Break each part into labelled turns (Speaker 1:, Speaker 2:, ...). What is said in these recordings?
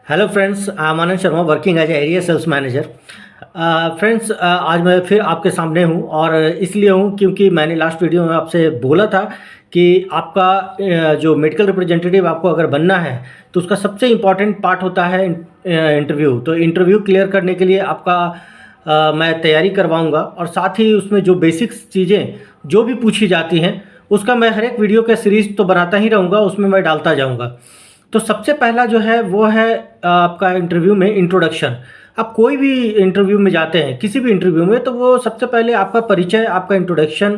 Speaker 1: Hello friends, I am Anand Sharma working as area sales manager. Friends, आज मैं फिर आपके सामने हूँ और इसलिए हूँ क्योंकि मैंने लास्ट वीडियो में आपसे बोला था कि आपका जो मेडिकल रिप्रेजेंटेटिव आपको अगर बनना है तो उसका सबसे इम्पॉर्टेंट पार्ट होता है इंटरव्यू। तो इंटरव्यू क्लियर करने के लिए आपका मैं तैयारी करवाऊँगा और साथ ही उसमें जो बेसिक्स चीज़ें जो भी पूछी जाती हैं उसका मैं हर एक वीडियो का सीरीज़ तो बनाता ही रहूँगा, उसमें मैं डालता जाऊँगा। तो सबसे पहला जो है वो है आपका इंटरव्यू में इंट्रोडक्शन। आप कोई भी इंटरव्यू में जाते हैं, किसी भी इंटरव्यू में, तो वो सबसे पहले आपका परिचय, आपका इंट्रोडक्शन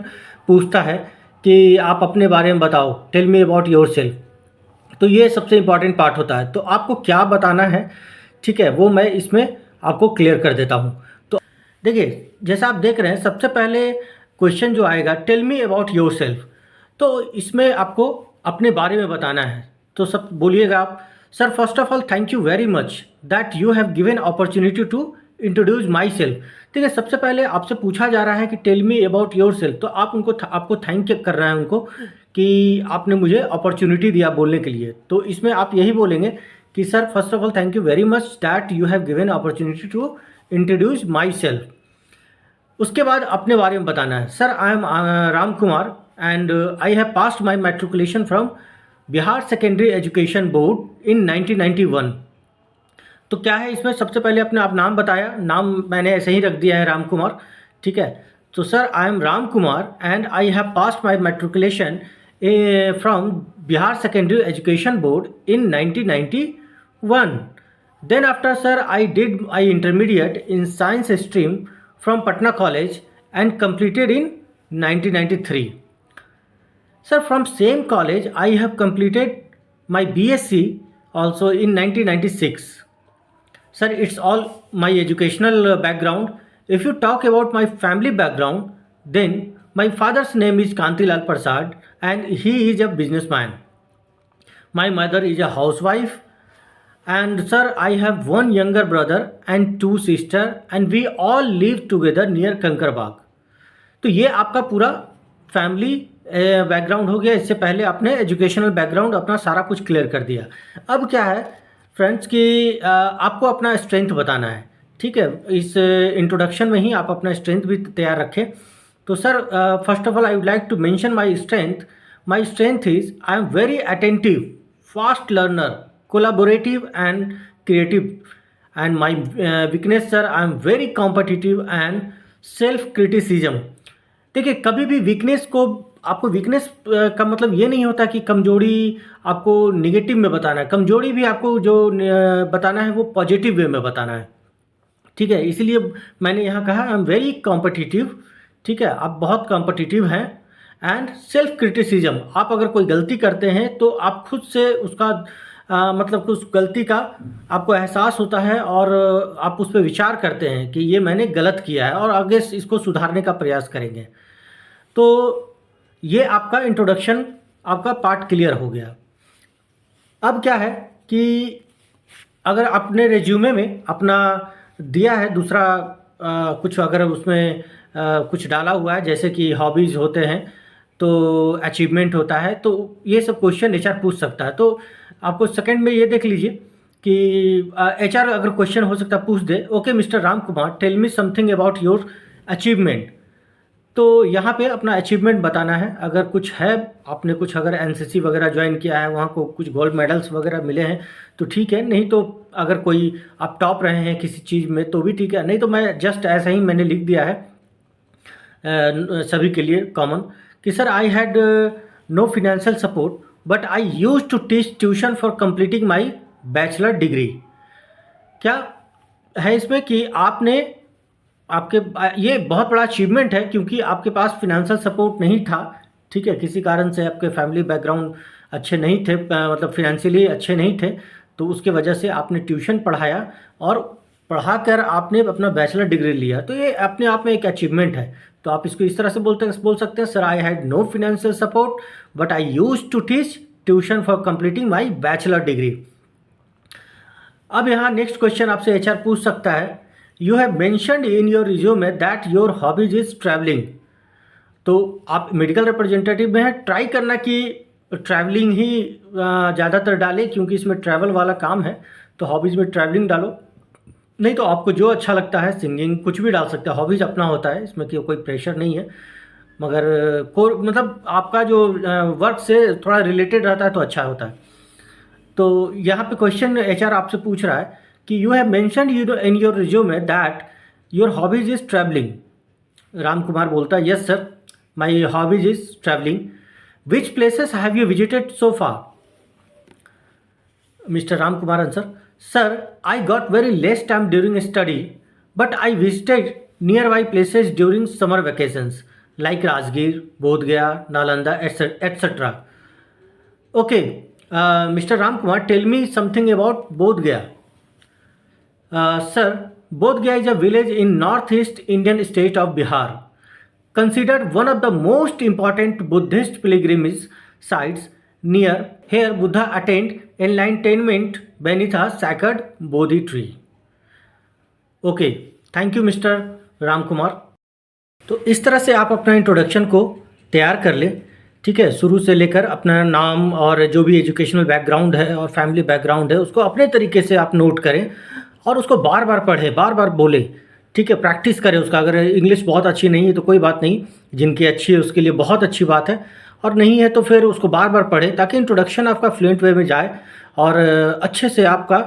Speaker 1: पूछता है कि आप अपने बारे में बताओ, टेल मी अबाउट योरसेल्फ। तो ये सबसे इम्पॉर्टेंट पार्ट होता है। तो आपको क्या बताना है, ठीक है, वो मैं इसमें आपको क्लियर कर देता हूँ। तो देखिए, जैसा आप देख रहे हैं, सबसे पहले क्वेश्चन जो आएगा, टेल मी अबाउट योरसेल्फ। तो इसमें आपको अपने बारे में बताना है। तो सब बोलिएगा आप, sir first of all thank you very much that you have given opportunity to introduce myself. ठीक है, सबसे पहले आपसे पूछा जा रहा है कि tell me about yourself, तो आप आपको थैंक करना है उनको कि आपने मुझे अपॉर्चुनिटी दिया बोलने के लिए। तो इसमें आप यही बोलेंगे कि sir first of all thank you very much that you have given opportunity to introduce myself. उसके बाद अपने बारे में बताना है, sir I am Ram Kumar and I have passed my matriculation from Bihar secondary education board in 1991। तो क्या है, इसमें सबसे पहले अपने आप नाम बताया, नाम मैंने ऐसे ही रख दिया है राम कुमार। ठीक है, तो sir I am Ram Kumar and I have passed my matriculation from Bihar secondary education board in 1991। Then after sir I did I intermediate in science stream from Patna college and completed in 1993. Sir, from same college, I have completed my BSc also in 1996. Sir, it's all my educational background. If you talk about my family background, then my father's name is Kantilal Prasad and he is a businessman. My mother is a housewife. And sir, I have one younger brother and two sisters and we all live together near Kankarbaग. तो ये आपका पूरा family background हो गया। इससे पहले आपने educational background अपना सारा कुछ क्लियर कर दिया। अब क्या है फ्रेंड्स कि आपको अपना स्ट्रेंथ बताना है। ठीक है, इस इंट्रोडक्शन में ही आप अपना स्ट्रेंथ भी तैयार रखें। तो sir first of all I would like to mention my strength. My strength is I am very attentive, fast learner, collaborative and creative. And my weakness sir, I am very competitive and self criticism. देखिए, कभी भी weakness को, आपको weakness का मतलब ये नहीं होता कि कमजोरी आपको निगेटिव में बताना है। कमजोरी भी आपको जो बताना है वो पॉजिटिव वे में बताना है। ठीक है, इसीलिए मैंने यहाँ कहा आई एम वेरी कॉम्पिटिटिव। ठीक है, आप बहुत कॉम्पिटिटिव हैं। एंड सेल्फ क्रिटिसिज्म, आप अगर कोई गलती करते हैं तो आप खुद से उसका मतलब उस गलती का आपको एहसास होता है और आप उस पर विचार करते हैं कि ये मैंने गलत किया है और आगे इसको सुधारने का प्रयास करेंगे। तो ये आपका इंट्रोडक्शन, आपका पार्ट क्लियर हो गया। अब क्या है कि अगर आपने रेज्यूमे में अपना दिया है दूसरा कुछ, अगर उसमें कुछ डाला हुआ है जैसे कि हॉबीज़ होते हैं, तो अचीवमेंट होता है, तो ये सब क्वेश्चन एचआर पूछ सकता है। तो आपको सेकंड में ये देख लीजिए कि एचआर अगर क्वेश्चन हो सकता है पूछ दे, okay mister Ram Kumar tell me something about your achievement. तो यहाँ पे अपना अचीवमेंट बताना है। अगर कुछ है, आपने कुछ अगर एनसीसी वगैरह ज्वाइन किया है, वहाँ को कुछ गोल्ड मेडल्स वगैरह मिले हैं तो ठीक है, नहीं तो अगर कोई आप टॉप रहे हैं किसी चीज़ में तो भी ठीक है। नहीं तो मैं जस्ट ऐसा ही मैंने लिख दिया है सभी के लिए कॉमन कि sir I had no financial support but I use to teach tuition for completing my bachelor degree. क्या है इसमें कि आपने आपके ये बहुत बड़ा अचीवमेंट है क्योंकि आपके पास फिनेंशियल सपोर्ट नहीं था। ठीक है, किसी कारण से आपके फैमिली बैकग्राउंड अच्छे नहीं थे, मतलब फिनेंशियली अच्छे नहीं थे, तो उसके वजह से आपने ट्यूशन पढ़ाया और पढ़ाकर आपने अपना बैचलर डिग्री लिया। तो ये अपने आप में एक अचीवमेंट है। तो आप इसको इस तरह से बोल सकते हैं, sir I had no financial support but I use to teach tuition for completing my bachelor degree. अब यहाँ नेक्स्ट क्वेश्चन आपसे एचआर पूछ सकता है, you have mentioned in your resume that your hobbies is travelling. तो आप medical representative में हैं, ट्राई करना कि ट्रैवलिंग ही ज़्यादातर डालें, क्योंकि इसमें ट्रैवल वाला काम है, तो हॉबीज़ में ट्रैवलिंग डालो। नहीं तो आपको जो अच्छा लगता है, सिंगिंग, कुछ भी डाल सकते हैं, हॉबीज़ अपना होता है, इसमें कोई प्रेशर नहीं है। मगर को मतलब आपका जो वर्क से थोड़ा रिलेटेड रहता है तो अच्छा होता है। तो यहाँ पे क्वेश्चन एचआर आपसे पूछ रहा है कि you have mentioned you in your resume that your hobbies is travelling. Ram Kumar बोलता है yes sir, my hobbies is travelling. Which places have you visited so far? Mr. Ram Kumar answer, sir, I got very less time during study, but I visited nearby places during summer vacations like Rajgir, Bodh Gaya, Nalanda, etc. Okay, Mr. Ram Kumar, tell me something about Bodh Gaya. Sir, Bodh Gaya is a village in northeast Indian state of Bihar, considered one of the most important Buddhist pilgrimage sites. Near here, Buddha attained enlightenment beneath a sacred Bodhi tree. Okay, thank you mister Ram Kumar. तो इस तरह से आप अपना introduction को तैयार कर लें, ठीक है। शुरू से लेकर अपना नाम और जो भी एजुकेशनल बैकग्राउंड है और फैमिली बैकग्राउंड है उसको अपने तरीके से आप नोट करें और उसको बार बार पढ़ें, बार बार बोलें, ठीक है। प्रैक्टिस करें उसका। अगर इंग्लिश बहुत अच्छी नहीं है तो कोई बात नहीं, जिनकी अच्छी है उसके लिए बहुत अच्छी बात है, और नहीं है तो फिर उसको बार बार पढ़ें ताकि इंट्रोडक्शन आपका फ्लुएंट वे में जाए और अच्छे से आपका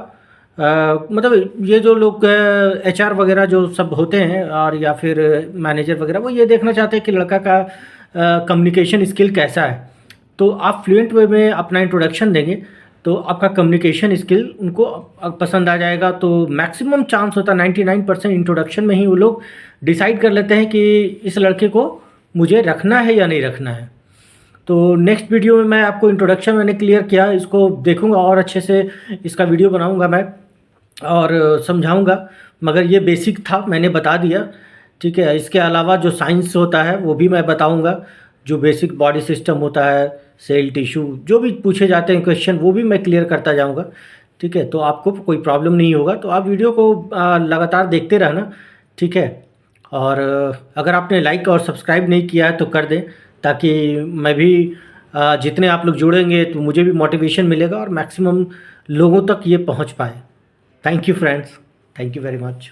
Speaker 1: मतलब ये जो लोग एचआर वगैरह जो सब होते हैं और या फिर मैनेजर वगैरह, वो ये देखना चाहते हैं कि लड़का का कम्युनिकेशन स्किल कैसा है। तो आप फ्लुएंट वे में अपना इंट्रोडक्शन देंगे तो आपका कम्युनिकेशन स्किल उनको पसंद आ जाएगा। तो मैक्सिमम चांस होता है 99% इंट्रोडक्शन में ही वो लोग डिसाइड कर लेते हैं कि इस लड़के को मुझे रखना है या नहीं रखना है। तो नेक्स्ट वीडियो में मैं आपको इंट्रोडक्शन मैंने क्लियर किया, इसको देखूंगा और अच्छे से इसका वीडियो बनाऊंगा मैं और समझाऊंगा। मगर ये बेसिक था, मैंने बता दिया, ठीक है। इसके अलावा जो साइंस होता है वो भी मैं बताऊंगा, जो बेसिक बॉडी सिस्टम होता है, सेल, टिश्यू, जो भी पूछे जाते हैं क्वेश्चन वो भी मैं क्लियर करता जाऊंगा, ठीक है। तो आपको कोई प्रॉब्लम नहीं होगा। तो आप वीडियो को लगातार देखते रहना, ठीक है। और अगर आपने लाइक और सब्सक्राइब नहीं किया है तो कर दें, ताकि मैं भी जितने आप लोग जुड़ेंगे तो मुझे भी मोटिवेशन मिलेगा और मैक्सिमम लोगों तक ये पहुंच पाए। Thank you friends, thank you very much.